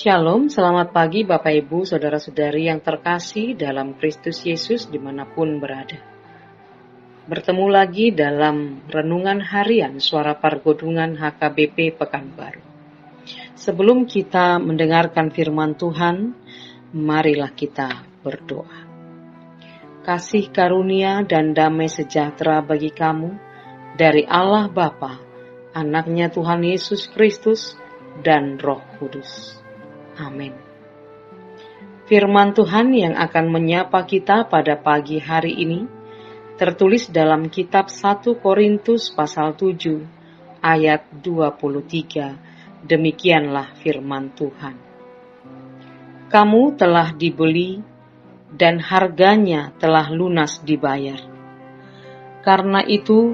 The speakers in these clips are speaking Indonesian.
Shalom, selamat pagi Bapak Ibu, Saudara-saudari yang terkasih dalam Kristus Yesus dimanapun berada. Bertemu lagi dalam Renungan Harian Suara Pargodungan HKBP Pekanbaru. Sebelum kita mendengarkan firman Tuhan, marilah kita berdoa. Kasih karunia dan damai sejahtera bagi kamu dari Allah Bapa, Anaknya Tuhan Yesus Kristus, dan Roh Kudus. Amin. Firman Tuhan yang akan menyapa kita pada pagi hari ini tertulis dalam kitab 1 Korintus pasal 7 ayat 23. Demikianlah firman Tuhan. Kamu telah dibeli dan harganya telah lunas dibayar. Karena itu,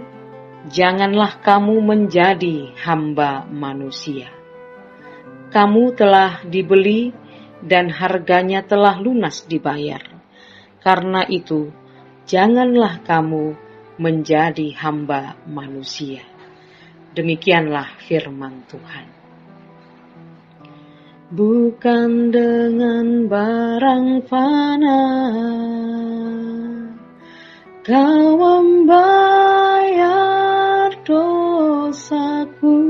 janganlah kamu menjadi hamba manusia. Kamu telah dibeli dan harganya telah lunas dibayar. Karena itu, janganlah kamu menjadi hamba manusia. Demikianlah firman Tuhan. Bukan dengan barang fana kau membayar dosaku.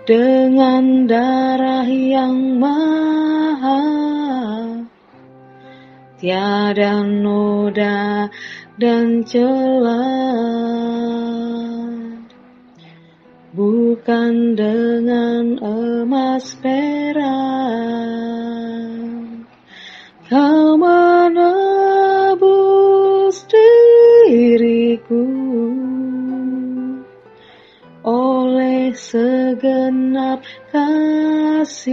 Dengan darah yang mahal, tiada noda dan celah. Bukan dengan emas perak, kau menebus diriku. Oleh segenap kasih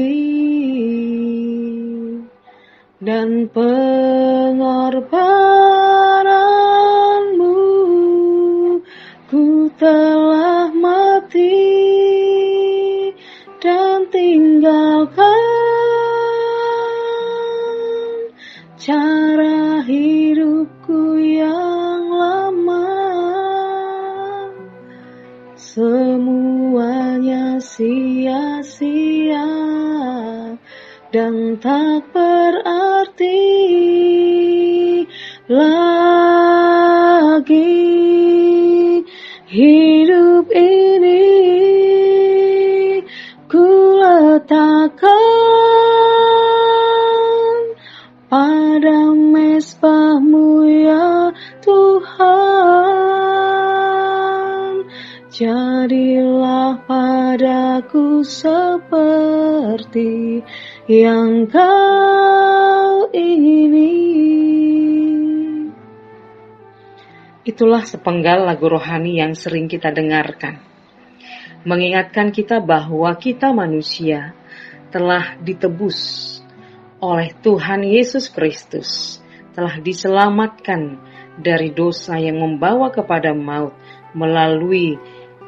dan pengorbananmu, ku telah mati dan tinggalkan cara hidupku yang lama. Semuanya sia-sia dan tak berarti lagi. Hidup ini ku letakkan pada mezbah-Mu ya Tuhan. Jadilah padaku seperti yang Kau ingini. Itulah sepenggal lagu rohani yang sering kita dengarkan, mengingatkan kita bahwa kita manusia telah ditebus oleh Tuhan Yesus Kristus, telah diselamatkan dari dosa yang membawa kepada maut melalui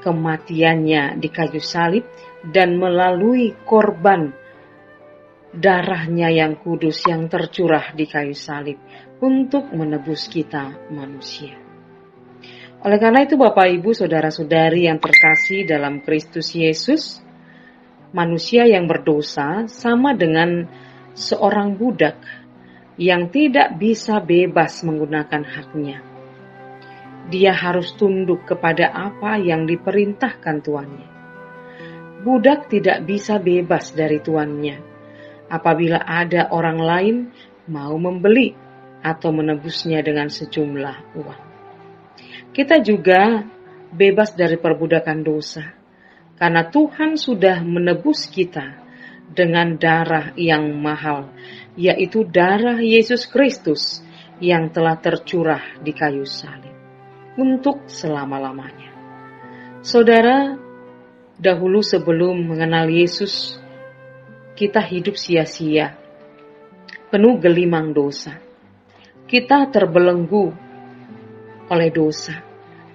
kematiannya di kayu salib dan melalui korban darahnya yang kudus yang tercurah di kayu salib untuk menebus kita manusia. Oleh karena itu Bapak Ibu Saudara-saudari yang terkasih dalam Kristus Yesus, manusia yang berdosa sama dengan seorang budak yang tidak bisa bebas menggunakan haknya. Dia harus tunduk kepada apa yang diperintahkan tuannya. Budak tidak bisa bebas dari tuannya apabila ada orang lain mau membeli atau menebusnya dengan sejumlah uang. Kita juga bebas dari perbudakan dosa, karena Tuhan sudah menebus kita dengan darah yang mahal, yaitu darah Yesus Kristus yang telah tercurah di kayu salib untuk selama-lamanya. Saudara, dahulu sebelum mengenal Yesus, kita hidup sia-sia, penuh gelimang dosa. Kita terbelenggu oleh dosa.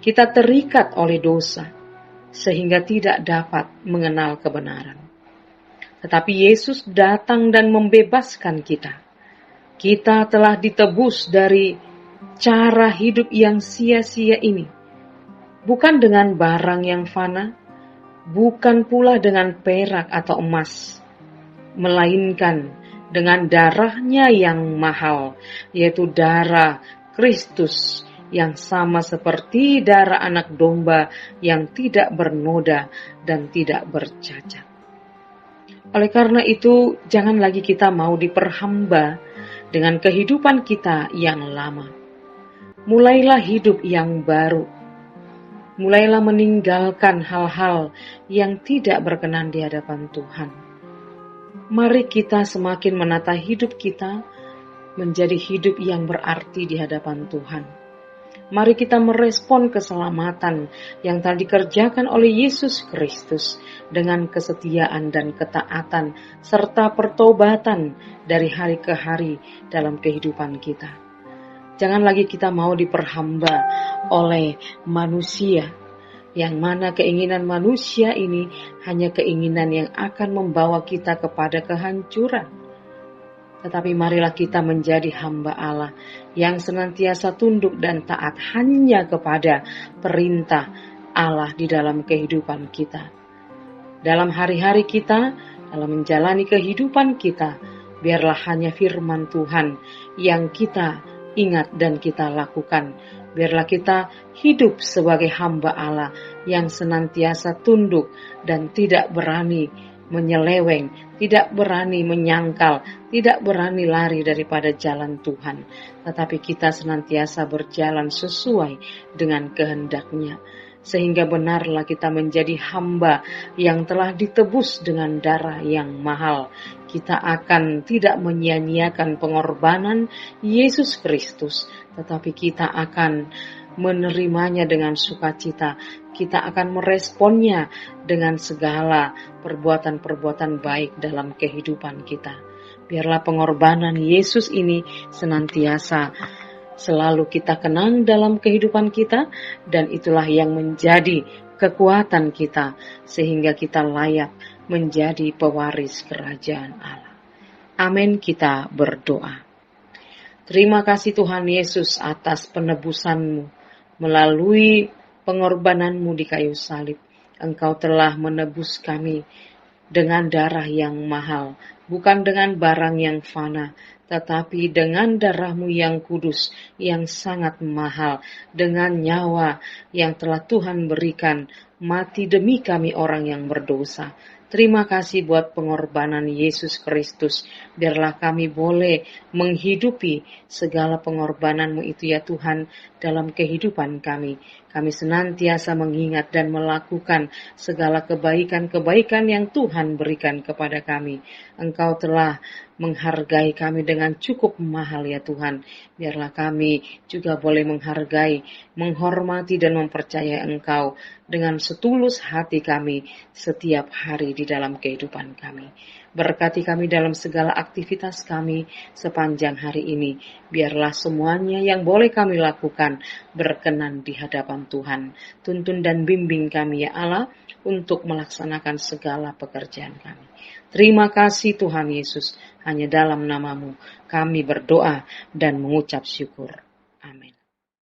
Kita terikat oleh dosa, sehingga tidak dapat mengenal kebenaran. Tetapi Yesus datang dan membebaskan kita. Kita telah ditebus dari cara hidup yang sia-sia ini, bukan dengan barang yang fana, bukan pula dengan perak atau emas, melainkan dengan darahnya yang mahal, yaitu darah Kristus, yang sama seperti darah anak domba yang tidak bernoda dan tidak bercacat. Oleh karena itu, jangan lagi kita mau diperhamba dengan kehidupan kita yang lama. Mulailah hidup yang baru. Mulailah meninggalkan hal-hal yang tidak berkenan di hadapan Tuhan. Mari kita semakin menata hidup kita menjadi hidup yang berarti di hadapan Tuhan. Mari kita merespon keselamatan yang telah dikerjakan oleh Yesus Kristus dengan kesetiaan dan ketaatan serta pertobatan dari hari ke hari dalam kehidupan kita. Jangan lagi kita mau diperhamba oleh manusia, yang mana keinginan manusia ini hanya keinginan yang akan membawa kita kepada kehancuran. Tetapi marilah kita menjadi hamba Allah yang senantiasa tunduk dan taat hanya kepada perintah Allah di dalam kehidupan kita. Dalam hari-hari kita, dalam menjalani kehidupan kita, biarlah hanya firman Tuhan yang kita ingat dan kita lakukan. Biarlah kita hidup sebagai hamba Allah yang senantiasa tunduk dan tidak berani menyeleweng, tidak berani menyangkal, tidak berani lari daripada jalan Tuhan. Tetapi kita senantiasa berjalan sesuai dengan kehendak-Nya. Sehingga benarlah kita menjadi hamba yang telah ditebus dengan darah yang mahal. Kita akan tidak menyia-nyiakan pengorbanan Yesus Kristus, tetapi kita akan menerimanya dengan sukacita. Kita akan meresponnya dengan segala perbuatan-perbuatan baik dalam kehidupan kita. Biarlah pengorbanan Yesus ini senantiasa selalu kita kenang dalam kehidupan kita, dan itulah yang menjadi kekuatan kita sehingga kita layak menjadi pewaris kerajaan Allah. Amin, kita berdoa. Terima kasih Tuhan Yesus atas penebusan-Mu melalui pengorbanan-Mu di kayu salib. Engkau telah menebus kami dengan darah yang mahal, bukan dengan barang yang fana, tetapi dengan darah-Mu yang kudus, yang sangat mahal, dengan nyawa yang telah Tuhan berikan, mati demi kami orang yang berdosa. Terima kasih buat pengorbanan Yesus Kristus. Biarlah kami boleh menghidupi segala pengorbanan-Mu itu ya Tuhan dalam kehidupan kami. Kami senantiasa mengingat dan melakukan segala kebaikan-kebaikan yang Tuhan berikan kepada kami. Engkau telah menghargai kami dengan cukup mahal ya Tuhan. Biarlah kami juga boleh menghargai, menghormati dan mempercayai Engkau dengan setulus hati kami setiap hari di dalam kehidupan kami. Berkati kami dalam segala aktivitas kami sepanjang hari ini. Biarlah semuanya yang boleh kami lakukan berkenan di hadapan Tuhan. Tuntun dan bimbing kami ya Allah untuk melaksanakan segala pekerjaan kami. Terima kasih Tuhan Yesus. Hanya dalam nama-Mu kami berdoa dan mengucap syukur.